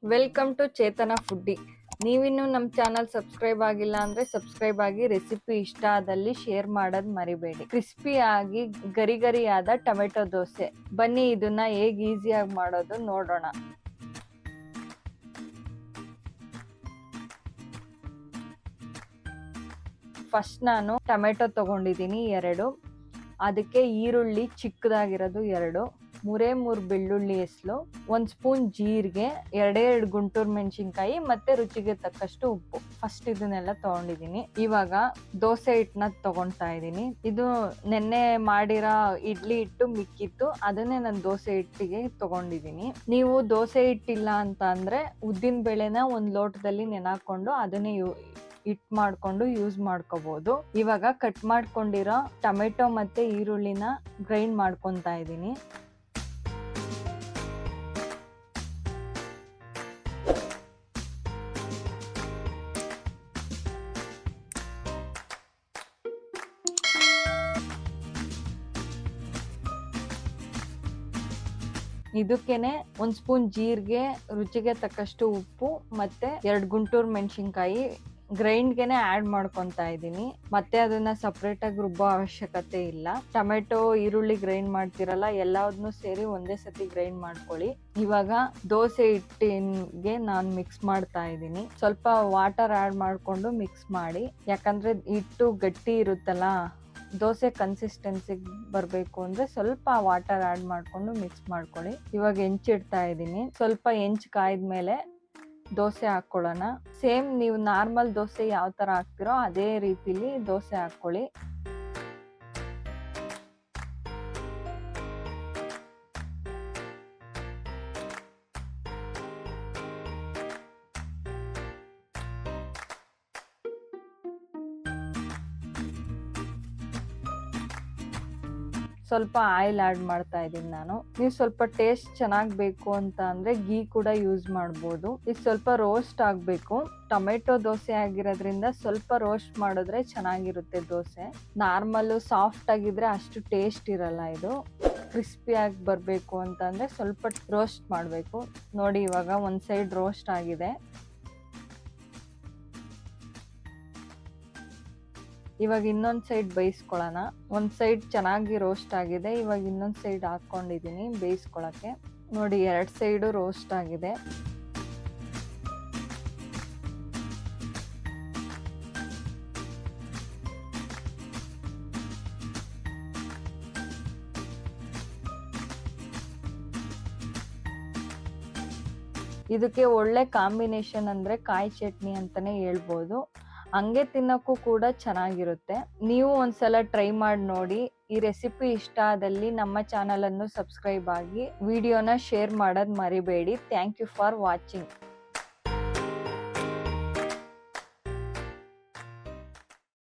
Welcome to Chetana foodie. ನೀವಿನ್ನು ನಮ್ಮ channel subscribe ಆಗಿಲ್ಲ ಅಂದ್ರೆ ಸಬ್ಸ್ಕ್ರೈಬ್ ಆಗಿ. ರೆಸಿಪಿ ಇಷ್ಟ ಆದಲ್ಲಿ ಶೇರ್ ಮಾಡೋದು ಮರಿಬೇಡಿ. ಕ್ರಿಸ್ಪಿ ಆಗಿ ಗರಿ ಗರಿಯಾದ ಟೊಮೆಟೊ ದೋಸೆ. ಬನ್ನಿ ಇದನ್ನ ಹೇಗೆ ಈಸಿಯಾಗಿ ಮಾಡೋದು ನೋಡೋಣ. ಫಸ್ಟ್ ನಾನು ಟೊಮೆಟೊ ತಗೊಂಡಿದ್ದೀನಿ 2. ಅದಕ್ಕೆ ಈರುಳ್ಳಿ ಚಿಕ್ಕದಾಗಿರೋದು 2, 3 ಬೆಳ್ಳುಳ್ಳಿ ಹೆಸಲು, 1 ಸ್ಪೂನ್ ಜೀರಿಗೆ, 2 ಗುಂಟೂರು ಮೆಣಸಿನ್ಕಾಯಿ ಮತ್ತೆ ರುಚಿಗೆ ತಕ್ಕಷ್ಟು ಉಪ್ಪು. ಫಸ್ಟ್ ಇದನ್ನೆಲ್ಲ ತಗೊಂಡಿದ್ದೀನಿ. ಇವಾಗ ದೋಸೆ ಹಿಟ್ಟನ್ನ ತಗೊಳ್ತಾ ಇದ್ದೀನಿ. ಇದು ನೆನ್ನೆ ಮಾಡಿರೋ ಇಡ್ಲಿ ಹಿಟ್ಟು ಮಿಕ್ಕಿತ್ತು, ಅದನ್ನೇ ನಾನು ದೋಸೆ ಹಿಟ್ಟಿಗೆ ತಗೊಂಡಿದ್ದೀನಿ. ನೀವು ದೋಸೆ ಹಿಟ್ಟಿಲ್ಲ ಅಂತ ಅಂದ್ರೆ ಉದ್ದಿನ ಬೇಳೆನ ಒಂದು ಲೋಟದಲ್ಲಿ ನೆನಾಕೊಂಡು ಅದನ್ನೇ ಹಿಟ್ ಮಾಡ್ಕೊಂಡು ಯೂಸ್ ಮಾಡ್ಕೋಬಹುದು. ಇವಾಗ ಕಟ್ ಮಾಡ್ಕೊಂಡಿರೋ ಟೊಮೆಟೊ ಮತ್ತೆ ಈರುಳ್ಳಿನ ಗ್ರೈಂಡ್ ಮಾಡ್ಕೊತಾ ಇದ್ದೀನಿ. ಇದಕ್ಕೇನೆ 1 ಸ್ಪೂನ್ ಜೀರಿಗೆ, ರುಚಿಗೆ ತಕ್ಕಷ್ಟು ಉಪ್ಪು ಮತ್ತೆ 2 ಗುಂಟೂರು ಮೆಣಸಿನ್ಕಾಯಿ ಗ್ರೈಂಡ್ಗೆನೆ ಆಡ್ ಮಾಡ್ಕೊತಾ ಇದ್ದೀನಿ. ಮತ್ತೆ ಅದನ್ನ ಸಪ್ರೇಟ್ ಆಗಿ ರುಬ್ಬೋ ಅವಶ್ಯಕತೆ ಇಲ್ಲ. ಟೊಮೆಟೊ ಈರುಳ್ಳಿ ಗ್ರೈಂಡ್ ಮಾಡ್ತಿರಲ್ಲ, ಎಲ್ಲದನ್ನು ಸೇರಿ ಒಂದೇ ಸತಿ ಗ್ರೈಂಡ್ ಮಾಡ್ಕೊಳ್ಳಿ. ಇವಾಗ ದೋಸೆ ಹಿಟ್ಟಿಗೆ ನಾನು ಮಿಕ್ಸ್ ಮಾಡ್ತಾ ಇದ್ದೀನಿ. ಸ್ವಲ್ಪ ವಾಟರ್ ಆಡ್ ಮಾಡ್ಕೊಂಡು ಮಿಕ್ಸ್ ಮಾಡಿ, ಯಾಕಂದ್ರೆ ಹಿಟ್ಟು ಗಟ್ಟಿ ಇರುತ್ತಲ್ಲ, ದೋಸೆ ಕನ್ಸಿಸ್ಟೆನ್ಸಿಗೆ ಬರಬೇಕು ಅಂದ್ರೆ ಸ್ವಲ್ಪ ವಾಟರ್ ಆಡ್ ಮಾಡ್ಕೊಂಡು ಮಿಕ್ಸ್ ಮಾಡ್ಕೊಳ್ಳಿ. ಇವಾಗ ಹೆಂಚಿಡ್ತಾ ಇದ್ದೀನಿ. ಸ್ವಲ್ಪ ಹೆಂಚು ಕಾಯ್ದ್ಮೇಲೆ ದೋಸೆ ಹಾಕೊಳ್ಳೋಣ. ಸೇಮ್ ನೀವು ನಾರ್ಮಲ್ ದೋಸೆ ಯಾವ ತರ ಹಾಕ್ತಿರೋ ಅದೇ ರೀತಿಲಿ ದೋಸೆ ಹಾಕೊಳ್ಳಿ. ಸ್ವಲ್ಪ ಆಯಿಲ್ ಆಡ್ ಮಾಡ್ತಾ ಇದ್ದೀನಿ ನಾನು. ನೀವು ಸ್ವಲ್ಪ ಟೇಸ್ಟ್ ಚೆನ್ನಾಗಿ ಬೇಕು ಅಂತ ಅಂದ್ರೆ ಗೀ ಕೂಡ ಯೂಸ್ ಮಾಡ್ಬೋದು. ಇದು ಸ್ವಲ್ಪ ರೋಸ್ಟ್ ಆಗಬೇಕು. ಟೊಮೆಟೊ ದೋಸೆ ಆಗಿರೋದ್ರಿಂದ ಸ್ವಲ್ಪ ರೋಸ್ಟ್ ಮಾಡಿದ್ರೆ ಚೆನ್ನಾಗಿರುತ್ತೆ ದೋಸೆ. ನಾರ್ಮಲ್ ಸಾಫ್ಟ್ ಆಗಿದ್ರೆ ಅಷ್ಟು ಟೇಸ್ಟ್ ಇರಲ್ಲ. ಇದು ಕ್ರಿಸ್ಪಿಯಾಗಿ ಬರಬೇಕು ಅಂತಂದ್ರೆ ಸ್ವಲ್ಪ ರೋಸ್ಟ್ ಮಾಡಬೇಕು. ನೋಡಿ, ಇವಾಗ ಒಂದು ಸೈಡ್ ರೋಸ್ಟ್ ಆಗಿದೆ. ಇವಾಗ ಇನ್ನೊಂದು ಸೈಡ್ ಬೇಯಿಸ್ಕೊಳ್ಳೋಣ. ಒಂದು ಸೈಡ್ ಚೆನ್ನಾಗಿ ರೋಸ್ಟ್ ಆಗಿದೆ. ಇವಾಗ ಇನ್ನೊಂದು ಸೈಡ್ ಹಾಕ್ಕೊಂಡಿದ್ದೀನಿ ಬೇಯಿಸ್ಕೊಳ್ಳೋಕ್ಕೆ. ನೋಡಿ, 2 ಸೈಡು ರೋಸ್ಟ್ ಆಗಿದೆ. ಇದಕ್ಕೆ ಒಳ್ಳೆ ಕಾಂಬಿನೇಷನ್ ಅಂದ್ರೆ ಕಾಯಿ ಚಟ್ನಿ ಅಂತಾನೆ ಹೇಳ್ಬೋದು. ಹಂಗೆ ತಿನ್ನಕ್ಕೂ ಕೂಡ ಚೆನ್ನಾಗಿರುತ್ತೆ. ನೀವು ಒಂದ್ಸಲ ಟ್ರೈ ಮಾಡಿ ನೋಡಿ. ಈ ರೆಸಿಪಿ ಇಷ್ಟ ಆದಲ್ಲಿ ನಮ್ಮ ಚಾನಲ್ ಅನ್ನು ಸಬ್ಸ್ಕ್ರೈಬ್ ಆಗಿ, ವಿಡಿಯೋನ ಶೇರ್ ಮಾಡೋದು ಮರಿಬೇಡಿ. Thank you for watching.